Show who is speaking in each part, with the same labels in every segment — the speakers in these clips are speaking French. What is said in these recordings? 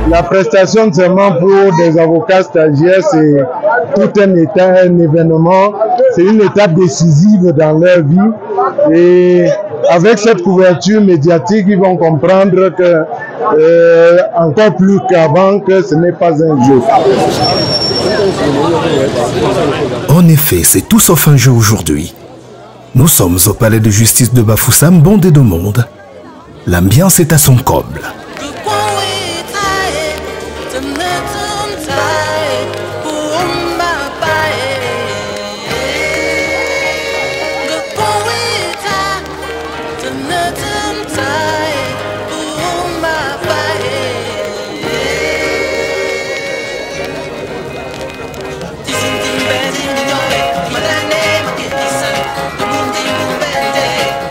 Speaker 1: La prestation de serment pour des avocats stagiaires, c'est tout un événement, c'est une étape décisive dans leur vie. Et avec cette couverture médiatique, ils vont comprendre que, encore plus qu'avant, que ce n'est pas un jeu.
Speaker 2: En effet, c'est tout sauf un jeu aujourd'hui. Nous sommes au palais de justice de Bafoussam, bondé de monde. L'ambiance est à son comble.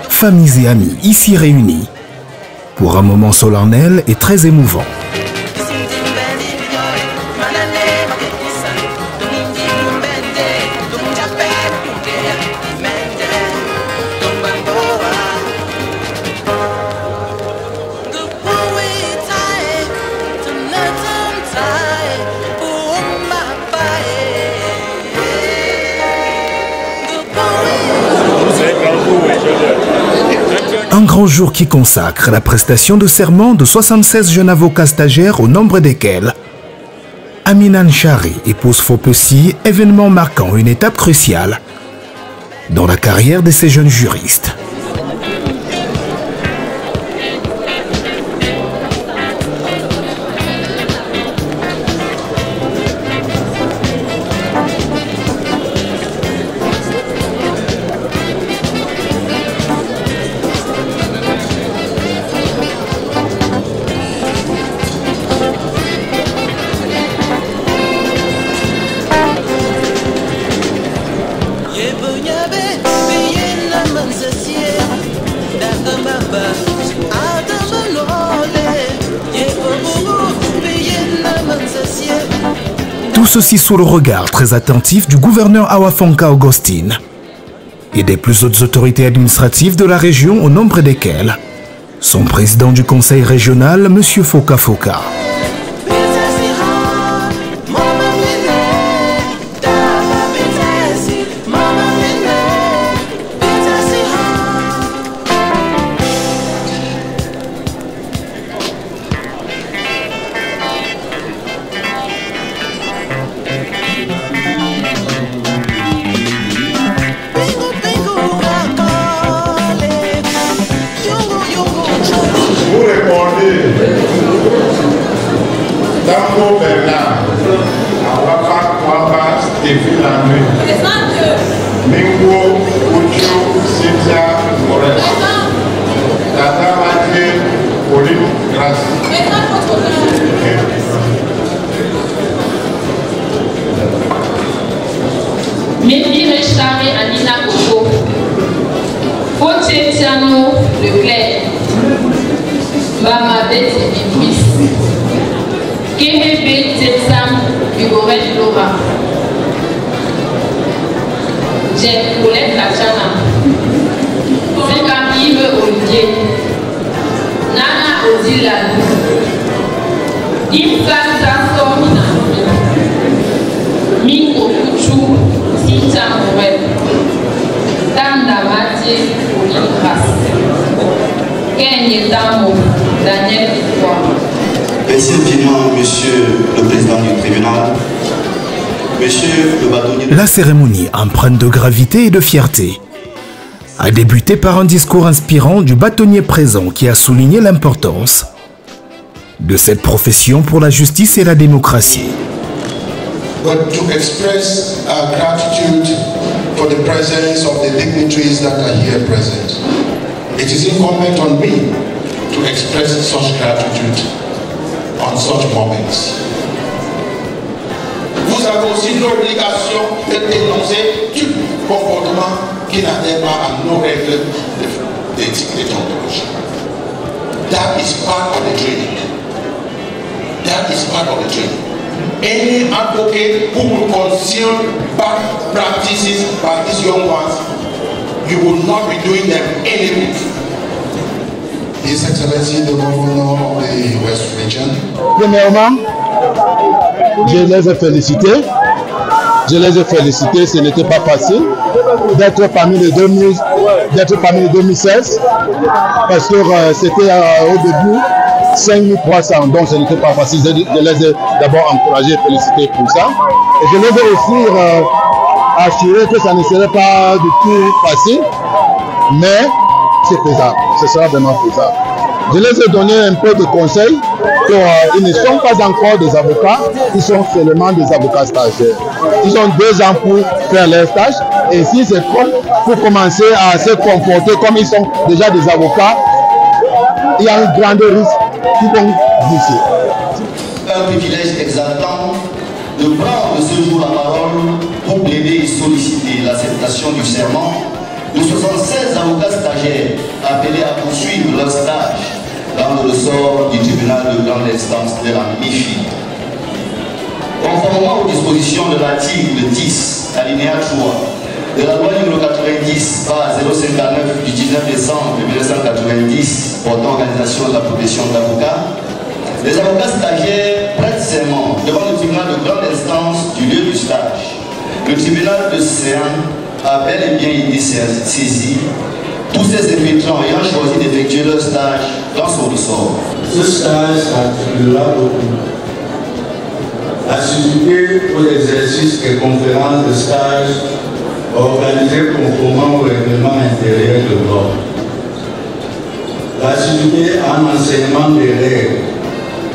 Speaker 2: Familles et amis ici réunis pour un moment solennel et très émouvant. Un grand jour qui consacre la prestation de serment de 76 jeunes avocats stagiaires au nombre desquels Amina Nchari épouse Fopessi, événement marquant une étape cruciale dans la carrière de ces jeunes juristes. Tout ceci sous le regard très attentif du gouverneur Awafonka Augustine et des plus hautes autorités administratives de la région, au nombre desquelles son président du conseil régional, M. Foka Foka.
Speaker 1: Tango Bernard, Awapa Kwaba, Stéphie Lamé, Mingo, Ucho, Cynthia Morel, Tata Mathieu, Pauline Grassi.
Speaker 3: Mimi Rechari Anina Koko, Potietiano Leclerc, Bama Betty Bibris, Kemebe Tetsam Hugoret Laura, Jen Colette Lachana, Sekamive Olivier, Nana Odilan, Imsa Sassomina, Mingo Kuchu, Cynthia Morel, Tanda Mathieu Pauline Grassi, Kenye Damo, Daniel Victoire.
Speaker 4: Merci infiniment, Monsieur le Président du tribunal. Monsieur le bâtonnier...
Speaker 2: La cérémonie, empreinte de gravité et de fierté, a débuté par un discours inspirant du bâtonnier présent qui a souligné l'importance de cette profession pour la justice et la démocratie.
Speaker 5: but to express our gratitude for the presence of the dignitaries that are here present. It is incumbent on me to express such gratitude on such moments. Vous avez aussi l'obligation de dénoncer tout comportement qui n'adhère pas à nos règles d'éthique et déontologie. That is part of the training. That is part of the training. Any advocate who will conceal bad practices by these young ones, you will not be doing them any good. His Excellency, the Governor of the West Region.
Speaker 1: Premièrement, je les ai félicités. Je les ai félicités, ce n'était pas facile d'être parmi les 2016 parce que c'était au début 5300, donc ce n'était pas facile. Je les ai d'abord encouragés et félicités pour ça. Et je les ai aussi assurés que ça ne serait pas du tout facile, mais c'est faisable, ce sera vraiment faisable. Je les ai donné un peu de conseils. Ils ne sont pas encore des avocats, ils sont seulement des avocats stagiaires. Ils ont 2 ans pour faire leur stage et si c'est pour commencer à se comporter comme ils sont déjà des avocats, il y a un grand risque qu'ils vont glisser.
Speaker 4: Un privilège exaltant de prendre ce jour la parole pour plaider et solliciter l'acceptation du serment de 76 avocats stagiaires appelés à poursuivre leur stage dans le ressort du tribunal de grande instance de la MIFI. Conformément aux dispositions de l'article 10, alinéa 3, de la loi numéro 90/059 du 19 décembre 1990 portant organisation de la profession d'avocat, les avocats stagiaires prêtent serment devant le tribunal de grande instance du lieu du stage. Le tribunal de Séan a bel et bien été saisi, tous ces effectuants ayant choisi d'effectuer leur stage dans son ressort.
Speaker 6: Ce stage attribuera beaucoup. Assister aux exercices et conférences de stage organisées conformément au règlement intérieur de l'ordre. L'assiduité en enseignement des règles,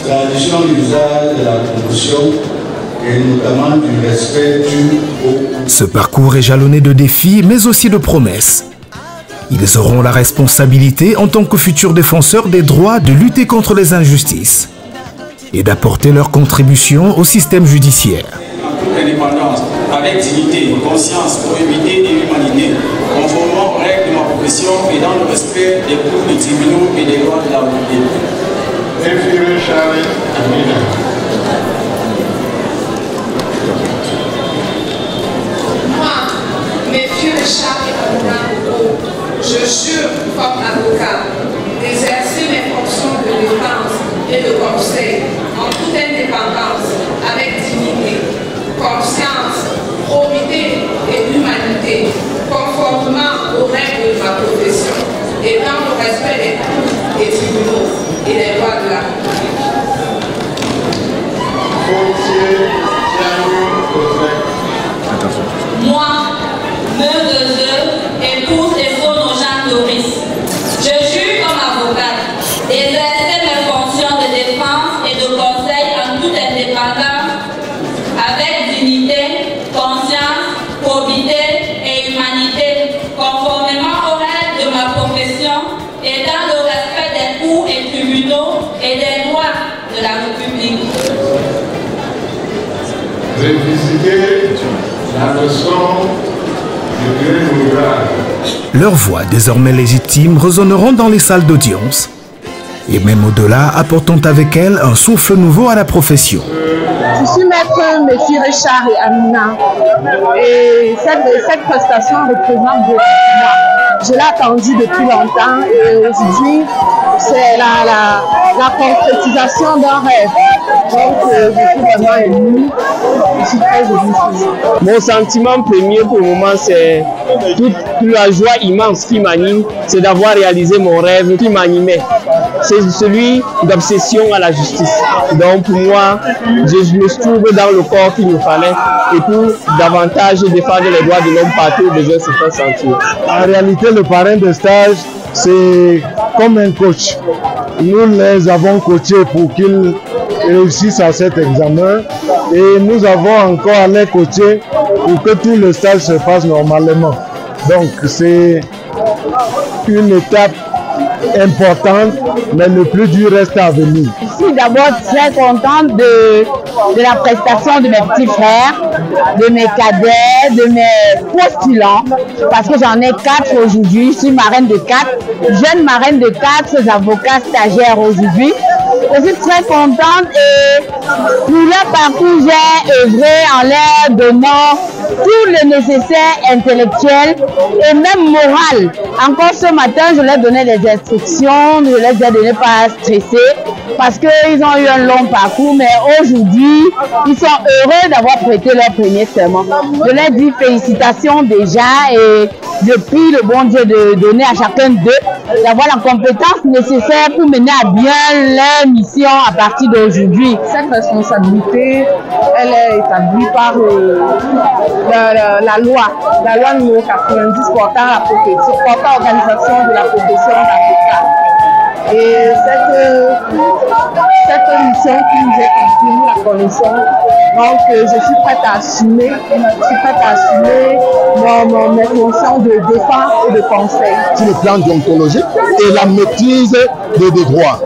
Speaker 6: tradition d'usage de la profession et notamment du respect dû au...
Speaker 2: Ce parcours est jalonné de défis, mais aussi de promesses. Ils auront la responsabilité, en tant que futurs défenseurs des droits, de lutter contre les injustices et d'apporter leur contribution au système judiciaire.
Speaker 7: En toute indépendance, avec dignité, conscience, probité et humanité, conformément aux règles de ma profession et dans le respect des cours des tribunaux et des lois de la République.
Speaker 3: Moi, Messieurs Richard et Amina, je jure comme avocat d'exercer mes fonctions de défense et de conseil en toute indépendance, avec dignité, conscience, probité et humanité, conformément aux règles de ma profession et dans le respect des cours et tribunaux et des lois de la République.
Speaker 8: Moi, mère de Dieu, épouse et Sono Jean Doris, je jure comme avocate d'exercer mes fonctions de défense et de conseil en toute indépendance, avec dignité, conscience, probité et humanité, conformément aux règles de ma profession et dans le respect des cours et tribunaux et des lois de la République.
Speaker 6: La leçon du grand ouvrage.
Speaker 2: Leurs voix, désormais légitimes, résonneront dans les salles d'audience et même au-delà, apportant avec elles un souffle nouveau à la profession.
Speaker 9: Je suis maître Messi Richard et Amina et cette prestation représente beaucoup pour moi. Je l'ai attendue depuis longtemps et aujourd'hui, c'est la concrétisation d'un rêve. Donc, je suis vraiment émue. Je suis très émue.
Speaker 10: Mon sentiment premier pour le moment, c'est toute la joie immense qui m'anime, c'est d'avoir réalisé mon rêve qui m'animait. C'est celui d'obsession à la justice. Donc pour moi, je me trouve dans le corps qu'il me fallait et pour davantage défendre les droits de l'homme partout où besoin se faire sentir.
Speaker 1: En réalité, le parrain de stage, c'est comme un coach. Nous les avons coachés pour qu'ils réussissent à cet examen. Et nous avons encore à les coacher pour que tout le stage se passe normalement. Donc c'est une étape importante, mais le plus dur reste à venir.
Speaker 9: Je suis d'abord très contente de la prestation de mes petits frères, de mes cadets, de mes postulants, parce que j'en ai 4 aujourd'hui. Je suis marraine de 4, jeune marraine de 4 avocats stagiaires aujourd'hui. Je suis très contente et pour leur parcours, j'ai œuvré en leur donnant tout le nécessaire intellectuel et même moral. Encore ce matin, je leur donnais des instructions, je leur ai donné pas stresser parce qu'ils ont eu un long parcours, mais aujourd'hui, ils sont heureux d'avoir prêté leur premier serment. Je leur dis félicitations déjà et je prie le bon Dieu de donner à chacun d'eux d'avoir la compétence nécessaire pour mener à bien leur mission à partir d'aujourd'hui. Cette responsabilité, elle est établie par la loi numéro 90 portant organisation de la profession d'avocat. Et cette mission qui nous est confiée, nous la connaissons. Donc je suis prête à assumer, mes fonctions de défense et de conseil.
Speaker 5: Sur le plan déontologique et la maîtrise des droits.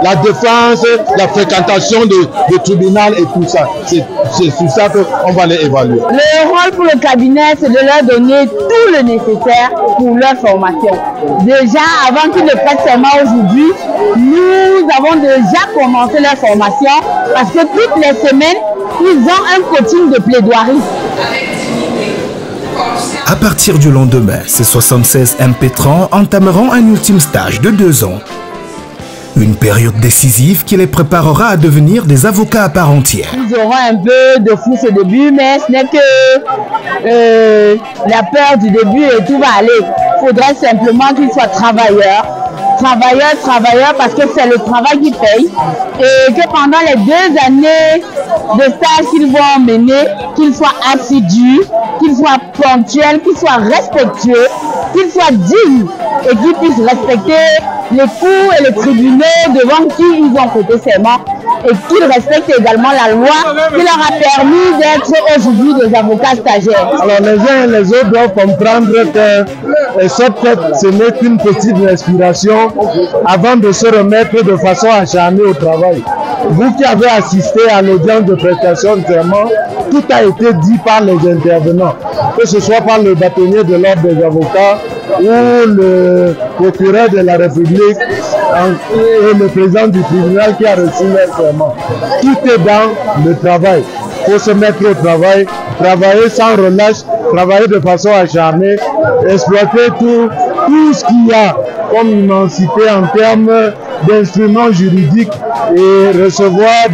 Speaker 5: La défense, la fréquentation de tribunal et tout ça. C'est sur ça qu'on va les évaluer.
Speaker 9: Le rôle pour le cabinet, c'est de leur donner tout le nécessaire pour leur formation. Déjà, avant qu'ils ne prêtent serment aujourd'hui, nous avons déjà commencé leur formation parce que toutes les semaines, ils ont un coaching de plaidoirie.
Speaker 2: À partir du lendemain, ces 76 impétrants entameront un ultime stage de 2 ans. Une période décisive qui les préparera à devenir des avocats à part entière.
Speaker 9: Ils auront un peu de fous au début, mais ce n'est que la peur du début et tout va aller. Il faudrait simplement qu'ils soient travailleurs, parce que c'est le travail qui paye. Et que pendant les 2 années de stage qu'ils vont mener, qu'ils soient assidus, qu'ils soient ponctuels, qu'ils soient respectueux, qu'ils soient dignes et qu'ils puissent respecter les cours et les tribunaux devant qui ils ont prêté serment et qu'ils respectent également la loi qui leur a permis d'être aujourd'hui des avocats stagiaires.
Speaker 1: Alors les uns et les autres doivent comprendre que cette fête, ce n'est qu'une petite respiration avant de se remettre de façon acharnée au travail. Vous qui avez assisté à l'audience de prestation de serment, tout a été dit par les intervenants, que ce soit par le bâtonnier de l'ordre des avocats ou le procureur de la République et le président du tribunal qui a reçu leur serment. Tout est dans le travail. Il faut se mettre au travail, travailler sans relâche, travailler de façon acharnée, exploiter tout ce qu'il y a comme immensité en termes d'instruments juridiques et recevoir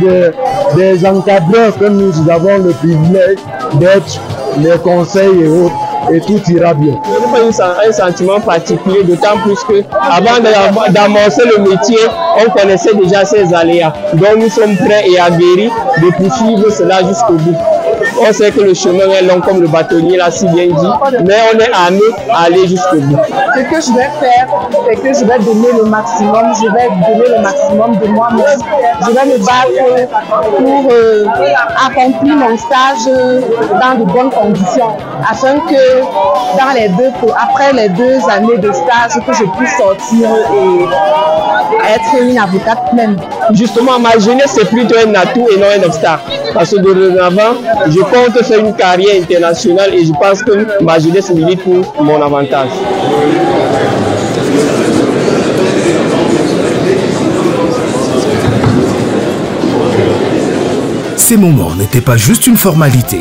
Speaker 1: des encadreurs que nous avons le privilège d'être, les conseils et autres, et tout ira bien.
Speaker 10: Je n'ai pas un sentiment particulier, d'autant plus que avant d'amorcer le métier, on connaissait déjà ces aléas. Donc nous sommes prêts et aguerris de poursuivre cela jusqu'au bout. On sait que le chemin est long comme le bâtonnier l'a si bien dit, mais on est armé à aller jusqu'au bout.
Speaker 9: Ce que je vais faire, c'est que je vais donner le maximum, de moi-même. Je vais me battre pour accomplir mon stage dans de bonnes conditions, afin que après les 2 années de stage, que je puisse sortir et être une avocate pleine.
Speaker 10: Justement, ma jeunesse, c'est plutôt un atout et non un obstacle. Parce que dorénavant, je compte faire une carrière internationale et je pense que ma jeunesse milite pour mon avantage.
Speaker 2: Ces moments n'étaient pas juste une formalité.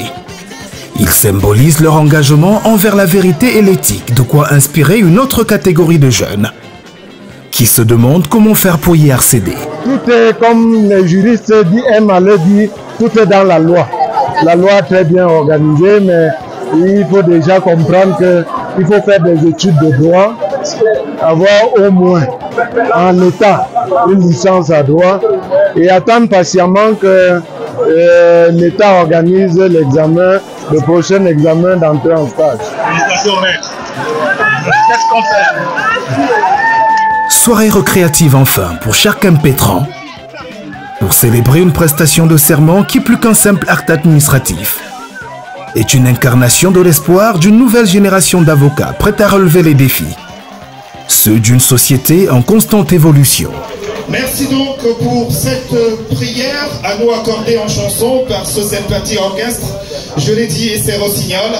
Speaker 2: Ils symbolisent leur engagement envers la vérité et l'éthique, de quoi inspirer une autre catégorie de jeunes qui se demandent comment faire pour y accéder.
Speaker 1: Tout est, comme les juristes aiment à le dire, tout est dans la loi. La loi est très bien organisée, mais il faut déjà comprendre qu'il faut faire des études de droit, avoir au moins en état une licence à droit et attendre patiemment que l'État organise l'examen, le prochain examen d'entrée en stage.
Speaker 5: Qu'est-ce qu'on fait?
Speaker 2: Soirée recréative enfin pour chaque impétrant. Pour célébrer une prestation de serment qui, plus qu'un simple acte administratif, est une incarnation de l'espoir d'une nouvelle génération d'avocats prêts à relever les défis, ceux d'une société en constante évolution.
Speaker 11: Merci donc pour cette prière à nous accorder en chanson par ce sympathique orchestre. Je l'ai dit et c'est Rossignol.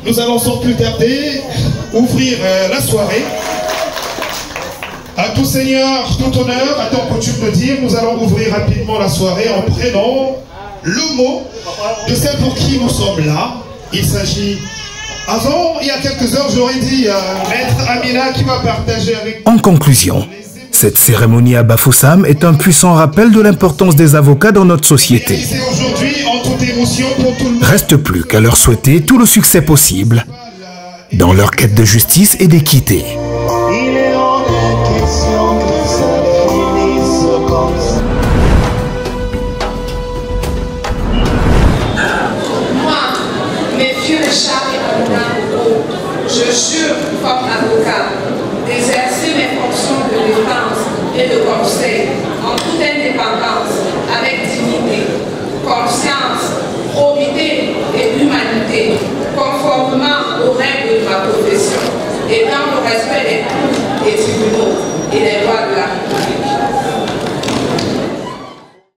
Speaker 11: Nous allons sans plus tarder ouvrir la soirée. À tout seigneur, tout honneur, à ton coutume de dire, nous allons ouvrir rapidement la soirée en prenant le mot de celle pour qui nous sommes là. Il s'agit... Avant, il y a quelques heures, j'aurais dit Maître Amina qui va partager avec...
Speaker 2: En conclusion, cette cérémonie à Bafoussam est un puissant rappel de l'importance des avocats dans notre société. Reste plus qu'à leur souhaiter tout le succès possible dans leur quête de justice et d'équité.
Speaker 3: Je jure, comme avocat, d'exercer mes fonctions de défense et de conseil en toute indépendance, avec dignité, conscience, probité et humanité, conformément aux règles de ma profession et dans le respect des cours et tribunaux et des lois de la République.